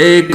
1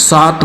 7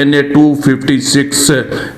NA 256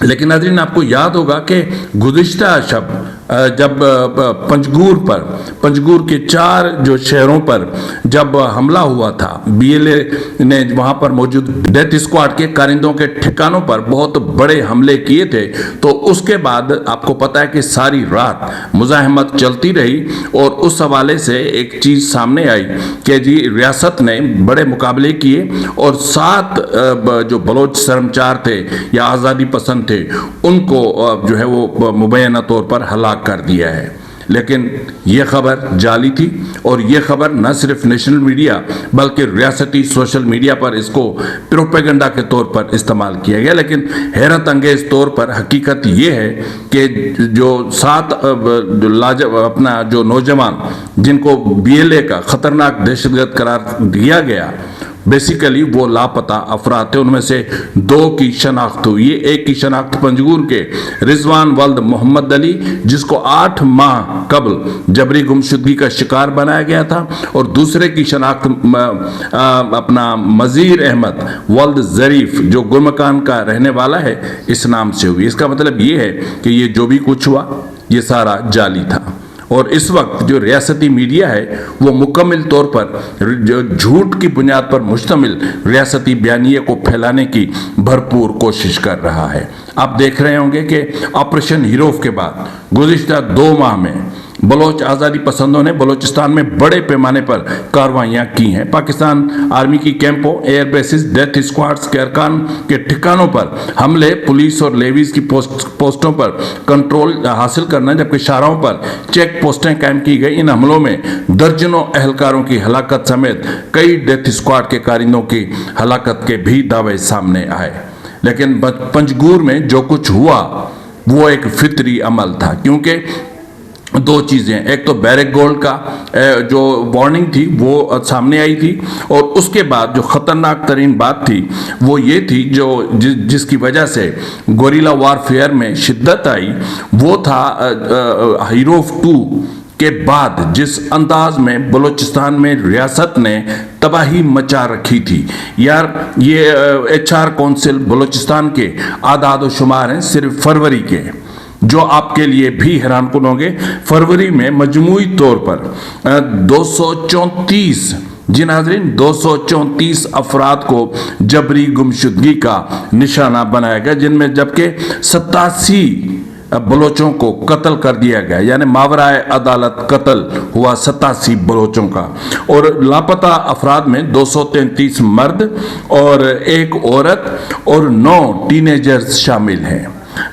لیکن ناظرین آپ کو یاد ہوگا کہ گزشتہ شب جب پنجگور کے 4 جو شہروں پر جب حملہ ہوا تھا، بی ایل اے نے وہاں پر موجود ڈیتھ اسکواڈ کے کارندوں کے ٹھکانوں پر بہت بڑے حملے کیے تھے، تو اس کے بعد آپ کو پتا ہے کہ ساری رات مزاحمت چلتی رہی، اور اس حوالے سے ایک چیز سامنے آئی کہ جی ریاست نے بڑے مقابلے کیے اور 7 جو بلوچ سرمچار تھے یا آزادی پسند تھے ان کو جو ہے وہ مبینہ طور پر ہلاک کر دیا ہے۔ لیکن یہ خبر جعلی تھی، اور یہ خبر نہ صرف نیشنل میڈیا بلکہ ریاستی سوشل میڈیا پر اس کو پروپیگنڈا کے طور پر استعمال کیا گیا۔ لیکن حیرت انگیز طور پر حقیقت یہ ہے کہ جو 7 اپنا جو نوجوان جن کو بی ایل اے کا خطرناک دہشت گرد قرار دیا گیا، بیسیکلی وہ لاپتہ افراد تھے، ان میں سے 2 کی شناخت ہوئی ہے۔ ایک کی شناخت پنجگور کے رضوان ولد محمد علی، جس کو 8 ماہ قبل جبری گمشدگی کا شکار بنایا گیا تھا، اور دوسرے کی شناخت اپنا مزیر احمد ولد ظریف جو گلمکان کا رہنے والا ہے اس نام سے ہوئی۔ اس کا مطلب یہ ہے کہ یہ جو بھی کچھ ہوا یہ سارا جعلی تھا، اور اس وقت جو ریاستی میڈیا ہے وہ مکمل طور پر جھوٹ کی بنیاد پر مشتمل ریاستی بیانیے کو پھیلانے کی بھرپور کوشش کر رہا ہے۔ آپ دیکھ رہے ہوں گے کہ آپریشن ہیروف کے بعد گزشتہ 2 ماہ میں بلوچ آزادی پسندوں نے بلوچستان میں بڑے پیمانے پر کاروائیاں کی ہیں۔ پاکستان آرمی کی کیمپوں، ایئر بیسز، ڈیتھ اسکواڈز کے ارکان کے ٹھکانوں پر حملے، پولیس اور لیویز کی پوسٹوں پر کنٹرول حاصل کرنا، جبکہ شاہراہوں پر چیک پوسٹیں قائم کی گئی۔ ان حملوں میں درجنوں اہلکاروں کی ہلاکت سمیت کئی ڈیتھ اسکواڈ کے کارندوں کی ہلاکت کے بھی دعوے سامنے آئے۔ لیکن پنجگور میں جو کچھ ہوا وہ ایک فطری عمل تھا، کیونکہ 2 چیزیں، ایک تو بیرک گولڈ کا جو وارننگ تھی وہ سامنے آئی تھی، اور اس کے بعد جو خطرناک ترین بات تھی وہ یہ تھی جس کی وجہ سے گوریلا وارفیئر میں شدت آئی، وہ تھا ہیروف 2 کے بعد جس انداز میں بلوچستان میں ریاست نے تباہی مچا رکھی تھی۔ یار یہ HR کونسل بلوچستان کے اعداد و شمار ہیں صرف فروری کے، جو آپ کے لیے بھی حیران کن ہوں گے۔ فروری میں مجموعی طور پر 234 ناظرین 234 افراد کو جبری گمشدگی کا نشانہ بنایا گیا، جن میں جبکہ 87 بلوچوں کو قتل کر دیا گیا، یعنی ماورائے عدالت قتل ہوا 87 بلوچوں کا، اور لاپتہ افراد میں 233 مرد اور 1 عورت اور 9 ٹینیجرز شامل ہیں۔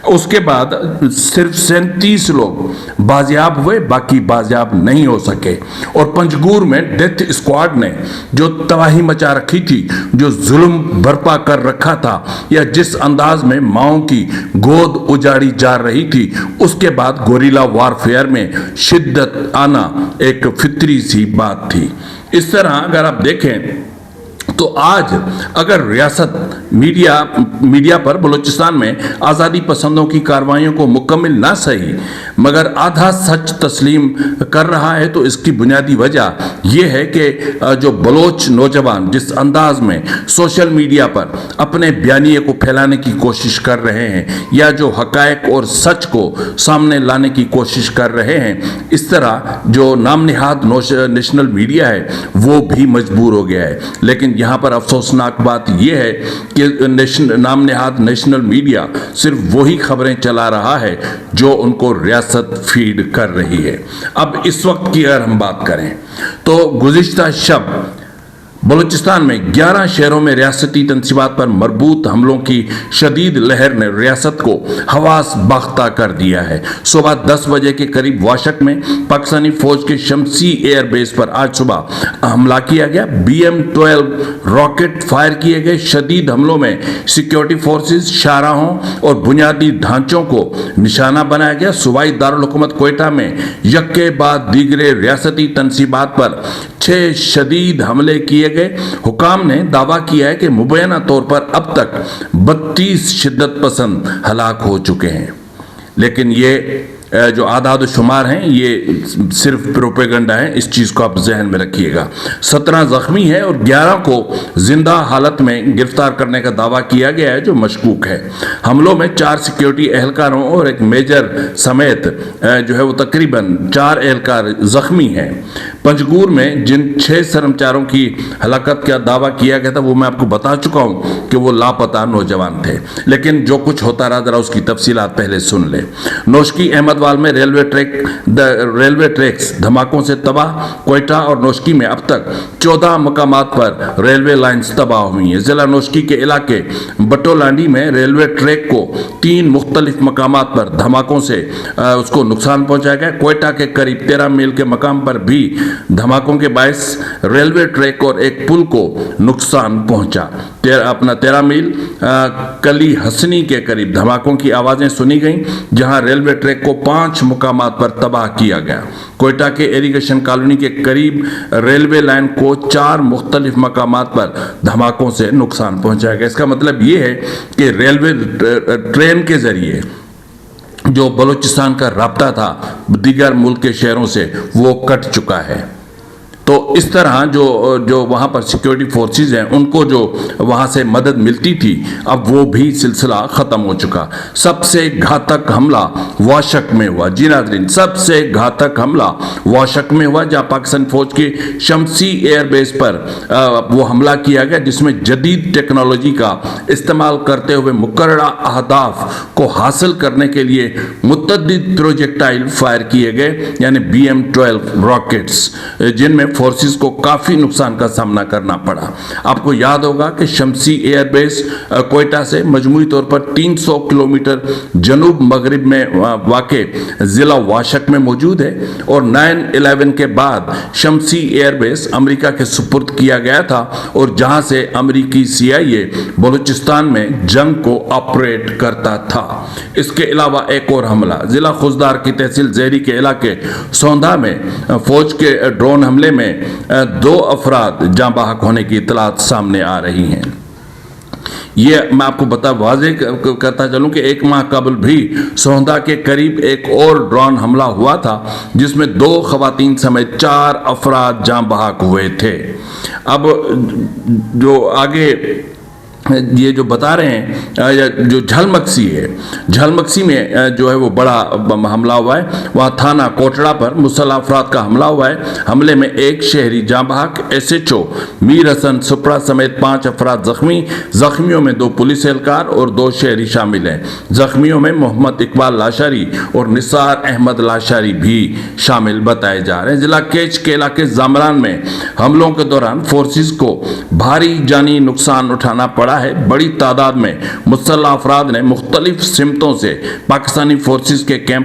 اس کے بعد صرف 37 لوگ بازیاب ہوئے، باقی بازیاب نہیں ہو سکے۔ اور پنجگور میں ڈیتھ اسکواڈ نے جو تباہی مچا رکھی تھی، جو ظلم برپا کر رکھا تھا، یا جس انداز میں ماؤں کی گود اجاڑی جا رہی تھی، اس کے بعد گوریلا وارفیئر میں شدت آنا ایک فطری سی بات تھی۔ اس طرح اگر آپ دیکھیں تو آج اگر ریاست میڈیا پر بلوچستان میں آزادی پسندوں کی کاروائیوں کو مکمل نہ صحیح مگر آدھا سچ تسلیم کر رہا ہے، تو اس کی بنیادی وجہ یہ ہے کہ جو بلوچ نوجوان جس انداز میں سوشل میڈیا پر اپنے بیانیے کو پھیلانے کی کوشش کر رہے ہیں، یا جو حقائق اور سچ کو سامنے لانے کی کوشش کر رہے ہیں، اس طرح جو نام نہاد نیشنل میڈیا ہے وہ بھی مجبور ہو گیا ہے۔ لیکن یہاں پر افسوسناک بات یہ ہے کہ نام نہاد نیشنل میڈیا صرف وہی خبریں چلا رہا ہے جو ان کو ریاست فیڈ کر رہی ہے۔ اب اس وقت کی اگر ہم بات کریں تو گزشتہ شب بلوچستان میں 11 شہروں میں ریاستی تنصیبات پر مربوط حملوں کی شدید لہر نے ریاست کو حواس باختہ کر دیا ہے۔ صبح 10 بجے کے قریب واشک میں پاکستانی فوج کے شمسی ایئر بیس پر آج صبح حملہ کیا گیا۔ BM-12 راکٹ فائر کیے گئے۔ شدید حملوں میں سیکیورٹی فورسز، شاہراہوں اور بنیادی ڈھانچوں کو نشانہ بنایا گیا۔ صوبائی دارالحکومت کوئٹہ میں یکے بعد دیگرے ریاستی تنصیبات پر 6 شدید حملے کیے گئے۔ حکام نے دعویٰ کیا ہے کہ مبینہ طور پر اب تک 32 شدت پسند ہلاک ہو چکے ہیں، لیکن یہ جو اعداد و شمار ہیں یہ صرف پروپیگنڈا ہے، اس چیز کو آپ ذہن میں رکھیے گا۔ 17 زخمی ہیں اور 11 کو زندہ حالت میں گرفتار کرنے کا دعویٰ کیا گیا ہے جو مشکوک ہے۔ حملوں میں 4 سیکیورٹی اہلکاروں اور ایک میجر سمیت جو ہے وہ تقریباً 4 اہلکار زخمی ہیں۔ پنجگور میں جن 6 سرمچاروں کی ہلاکت کا دعویٰ کیا گیا تھا وہ میں آپ کو بتا چکا ہوں کہ وہ لاپتہ نوجوان تھے، لیکن جو کچھ ہوتا رہا ذرا اس کی تفصیلات پہلے سن لیں۔ نوشکی احمد وال میں ریلوے ٹریکس دھماکوں سے تباہ۔ کوئٹہ اور نوشکی میں اب تک 14 مقامات پر ریلوے لائنز تباہ ہوئی ہیں۔ ضلع نوشکی کے علاقے بٹولانڈی میں ریلوے ٹریک کو 3 مختلف مقامات پر دھماکوں سے اس کو نقصان پہنچایا گیا۔ کوئٹہ کے قریب 13 میل کے مقام پر بھی دھماکوں کے باعث ریلوے ٹریک اور ایک پل کو نقصان پہنچا۔ 13 میل کلی حسنی کے قریب دھماکوں کی آوازیں سنی گئیں جہاں ریلوے ٹریک کو 5 مقامات پر تباہ کیا گیا۔ کوئٹہ کے ایریگیشن کالونی کے قریب ریلوے لائن کو 4 مختلف مقامات پر دھماکوں سے نقصان پہنچایا گیا۔ اس کا مطلب یہ ہے کہ ریلوے ٹرین کے ذریعے جو بلوچستان کا رابطہ تھا دیگر ملک کے شہروں سے وہ کٹ چکا ہے۔ تو اس طرح جو وہاں پر سیکیورٹی فورسز ہیں ان کو جو وہاں سے مدد ملتی تھی اب وہ بھی سلسلہ ختم ہو چکا۔ سب سے گھاتک حملہ واشک میں ہوا۔ جی ناظرین، سب سے گھاتک حملہ واشک میں ہوا جہاں پاکستان فوج کی شمسی ایئر بیس پر وہ حملہ کیا گیا جس میں جدید ٹیکنالوجی کا استعمال کرتے ہوئے مقررہ اہداف کو حاصل کرنے کے لیے متعدد پروجیکٹائل فائر کیے گئے، یعنی BM-12 راکٹس، جن میں فورسز کو کافی نقصان کا سامنا کرنا پڑا۔ آپ کو یاد ہوگا کہ شمسی ایئر بیس کوئٹہ سے مجموعی طور پر 300 کلومیٹر جنوب مغرب میں واقع ضلع واشک میں موجود ہے، اور 9/11 کے بعد شمسی ایئر بیس امریکہ کے سپرد کیا گیا تھا اور جہاں سے امریکی CIA بلوچستان میں جنگ کو آپریٹ کرتا تھا۔ اس کے علاوہ ایک اور حملہ ضلع خوزدار کی تحصیل زہری کے علاقے سوندھا میں فوج کے ڈرون حملے میں 2 افراد جاں بحق ہونے کی اطلاعات سامنے آ رہی ہیں۔ یہ میں آپ کو واضح کرتا چلوں کہ 1 ماہ قبل بھی سوندھا کے قریب ایک اور ڈرون حملہ ہوا تھا جس میں 2 خواتین سمیت 4 افراد جاں بحق ہوئے تھے۔ اب جو آگے یہ جو بتا رہے ہیں جو جھلمکسی ہے، جھلمکسی میں جو ہے وہ بڑا حملہ ہوا ہے۔ وہاں تھانہ کوٹڑا پر مسلح افراد کا حملہ ہوا ہے۔ حملے میں 1 شہری جاں بحق، SHO میر حسن سپرا سمیت 5 افراد زخمی۔ زخمیوں میں 2 پولیس اہلکار اور 2 شہری شامل ہیں۔ زخمیوں میں محمد اقبال لاشاری اور نثار احمد لاشاری بھی شامل بتائے جا رہے ہیں۔ ضلع کیچ کے علاقے زامران میں حملوں کے دوران فورسز کو بھاری جانی نقصان اٹھانا پڑا ہے۔ بڑی تعداد میں مسلح افراد نے مختلف سمتوں سے پاکستانی فورسز کے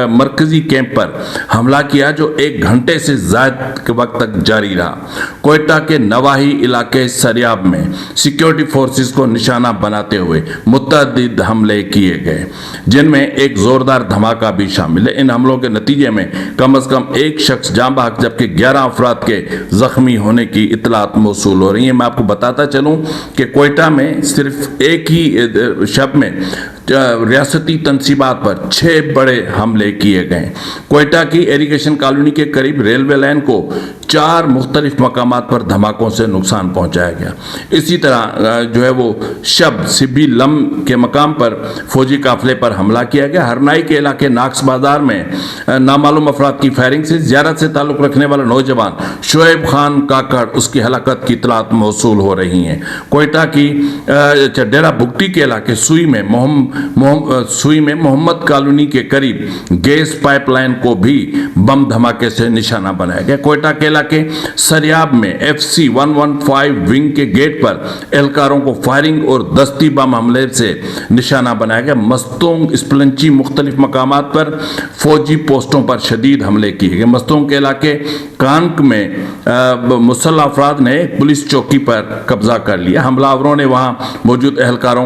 مرکزی کیمپ پر حملہ کیا جو 1 گھنٹے سے زائد وقت تک جاری رہا۔ کوئٹہ کے نواحی علاقے سریاب میں سیکیورٹی فورسز کو نشانہ بناتے ہوئے متعدد حملے کیے گئے جن میں ایک زوردار دھماکہ بھی شامل ہے۔ ان حملوں کے نتیجے میں کم از کم 1 شخص جاں بحق جبکہ 11 افراد کے زخمی ہونے کی اطلاعات موصول ہو رہی ہیں۔ میں آپ کو بتاتا چلوں کہ کوئٹہ میں صرف ایک ہی شب میں ریاستی تنصیبات پر 6 بڑے حملے کیے گئے۔ کوئٹہ کی ایریگیشن کالونی کے قریب ریلوے لائن کو 4 مختلف مقامات پر دھماکوں سے نقصان پہنچایا گیا۔ اسی طرح جو ہے وہ شب سبی لم کے مقام پر فوجی قافلے پر حملہ کیا گیا۔ ہرنائی کے علاقے ناکس بازار میں نامعلوم افراد کی فائرنگ سے زیارت سے تعلق رکھنے والا نوجوان شعیب خان کاکڑ اس کی ہلاکت کی اطلاعات موصول ہو رہی ہیں۔ کوئٹہ کی ڈیرہ بگٹی کے علاقے سوئی میں محمد کالونی کے قریب گیس پائپ لائن کو بھی بم دھماکے سے نشانہ بنایا گیا۔ کوئٹہ کے علاقے سریاب میں FC 115 ونگ کے گیٹ پر اہلکاروں کو فائرنگ اور دستی بم حملے سے نشانہ بنایا گیا۔ مستونگ اسپلنچی مختلف مقامات پر فوجی پوسٹوں پر شدید حملے کیے گئے۔ مستونگ کے علاقے کانک میں مسلح افراد نے ایک پولیس چوکی پر قبضہ کر لیا۔ حملہ آوروں نے وہاں موجود اہلکاروں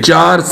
4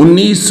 19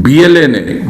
BLA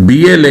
BLA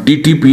TTP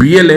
BLA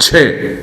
6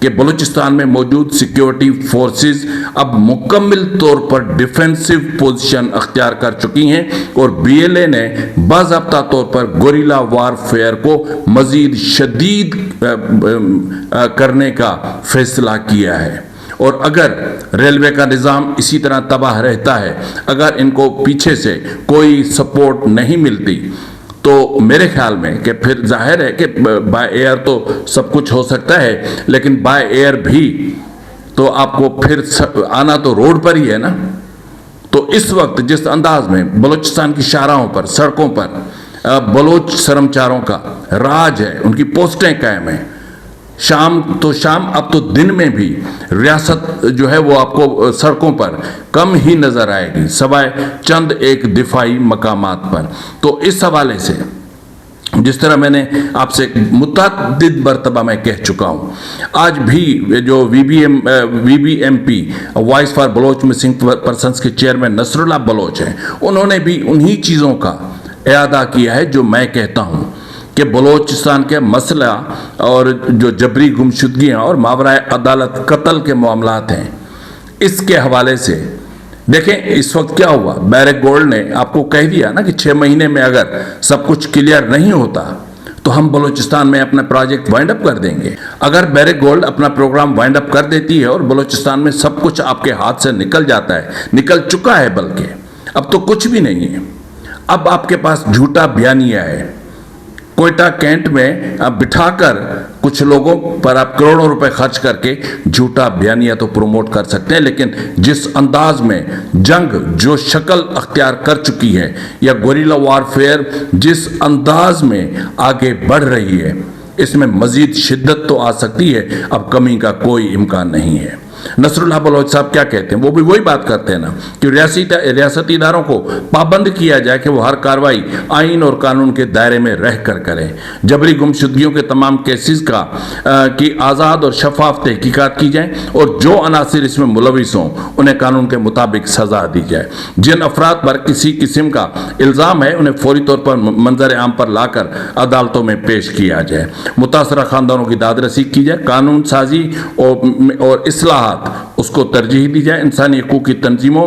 کہ بلوچستان میں موجود سیکیورٹی فورسز اب مکمل طور پر ڈیفینسو پوزیشن اختیار کر چکی ہیں اور بی ایل اے نے باضابطہ طور پر گوریلا وار فیئر کو مزید شدید کرنے کا فیصلہ کیا ہے۔ اور اگر ریلوے کا نظام اسی طرح تباہ رہتا ہے، اگر ان کو پیچھے سے کوئی سپورٹ نہیں ملتی، تو میرے خیال میں کہ پھر ظاہر ہے کہ بائی ایئر تو سب کچھ ہو سکتا ہے، لیکن بائی ایئر بھی تو آپ کو پھر آنا تو روڈ پر ہی ہے نا۔ تو اس وقت جس انداز میں بلوچستان کی شاہراہوں پر، سڑکوں پر بلوچ سرمچاروں کا راج ہے، ان کی پوسٹیں قائم ہیں، شام تو شام اب تو دن میں بھی ریاست جو ہے وہ آپ کو سڑکوں پر کم ہی نظر آئے گی سوائے چند ایک دفاعی مقامات پر۔ تو اس حوالے سے جس طرح میں نے آپ سے متعدد مرتبہ میں کہہ چکا ہوں، آج بھی جو V B M P voice for Baloch missing persons کے چیئرمین نصر اللہ بلوچ ہیں، انہوں نے بھی انہی چیزوں کا اعادہ کیا ہے جو میں کہتا ہوں کہ بلوچستان کے مسئلہ اور جو جبری گمشدگیاں اور ماورائے عدالت قتل کے معاملات ہیں، اس کے حوالے سے دیکھیں اس وقت کیا ہوا۔ بیرک گولڈ نے آپ کو کہہ دیا نا کہ 6 مہینے میں اگر سب کچھ کلیئر نہیں ہوتا تو ہم بلوچستان میں اپنا پروجیکٹ وائنڈ اپ کر دیں گے۔ اگر بیرک گولڈ اپنا پروگرام وائنڈ اپ کر دیتی ہے اور بلوچستان میں سب کچھ آپ کے ہاتھ سے نکل جاتا ہے، نکل چکا ہے، بلکہ اب تو کچھ بھی نہیں ہے، اب آپ کے پاس جھوٹا بیانیہ ہے۔ کوئٹہ کینٹ میں آپ بٹھا کر کچھ لوگوں پر آپ کروڑوں روپے خرچ کر کے جھوٹا بیانیہ تو پروموٹ کر سکتے ہیں، لیکن جس انداز میں جنگ جو شکل اختیار کر چکی ہے یا گوریلا وارفیئر جس انداز میں آگے بڑھ رہی ہے، اس میں مزید شدت تو آ سکتی ہے، اب کمی کا کوئی امکان نہیں ہے۔ نصر اللہ بلوچ صاحب کیا کہتے ہیں؟ وہ بھی وہی بات کرتے ہیں نا کہ ریاستی اداروں کو پابند کیا جائے کہ وہ ہر کاروائی آئین اور قانون کے دائرے میں رہ کر کریں، جبری گمشدگیوں کے تمام کیسز کی آزاد اور شفاف تحقیقات کی جائیں اور جو عناصر اس میں ملوث ہوں انہیں قانون کے مطابق سزا دی جائے، جن افراد پر کسی قسم کا الزام ہے انہیں فوری طور پر منظر عام پر لا کر عدالتوں میں پیش کیا جائے، متاثرہ خاندانوں کی داد رسی کی جائے، قانون سازی اور اصلاحات اس کو ترجیح دی جائے، انسانی حقوق کی تنظیموں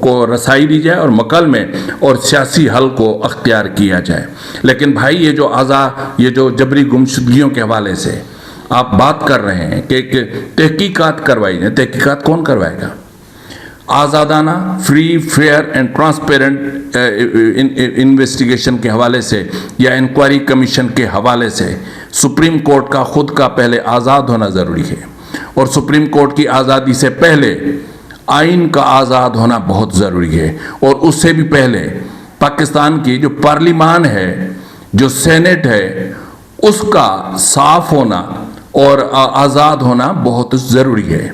کو رسائی دی جائے اور مکالمے اور سیاسی حل کو اختیار کیا جائے۔ لیکن بھائی یہ جو جبری گمشدگیوں کے حوالے سے آپ بات کر رہے ہیں کہ تحقیقات کروائی جائیں، تحقیقات کون کروائے گا؟ آزادانہ، free, fair and transparent investigation کے حوالے سے یا انکوائری کمیشن کے حوالے سے سپریم کورٹ کا خود کا پہلے آزاد ہونا ضروری ہے، اور سپریم کورٹ کی آزادی سے پہلے آئین کا آزاد ہونا بہت ضروری ہے، اور اس سے بھی پہلے پاکستان کی جو پارلیمان ہے، جو سینٹ ہے، اس کا صاف ہونا اور آزاد ہونا بہت ضروری ہے۔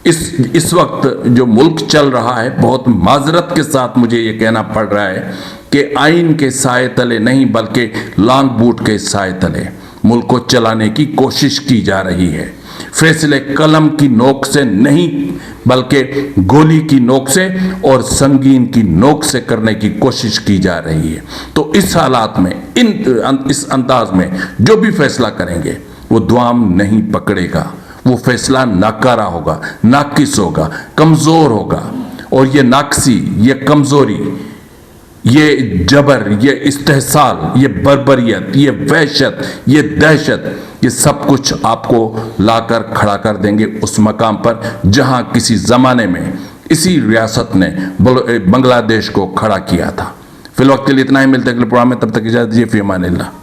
اس وقت جو ملک چل رہا ہے، بہت معذرت کے ساتھ مجھے یہ کہنا پڑ رہا ہے کہ آئین کے سائے تلے نہیں بلکہ لانگ بوٹ کے سائے تلے ملک کو چلانے کی کوشش کی جا رہی ہے، فیصلے قلم کی نوک سے نہیں بلکہ گولی کی نوک سے اور سنگین کی نوک سے کرنے کی کوشش کی جا رہی ہے۔ تو اس حالات میں اس انداز میں جو بھی فیصلہ کریں گے وہ دوام نہیں پکڑے گا، وہ فیصلہ ناکارہ ہوگا، ناقص ہوگا، کمزور ہوگا، اور یہ ناقصی، یہ کمزوری، یہ جبر، یہ استحصال، یہ بربریت، یہ وحشت، یہ دہشت، یہ سب کچھ آپ کو لا کر کھڑا کر دیں گے اس مقام پر جہاں کسی زمانے میں اسی ریاست نے بنگلہ دیش کو کھڑا کیا تھا۔ فی الوقت کے لیے اتنا ہی، ملتے ہیں اگلے پروگرام میں، تب تک اجازت دیجیے، فی امان اللہ۔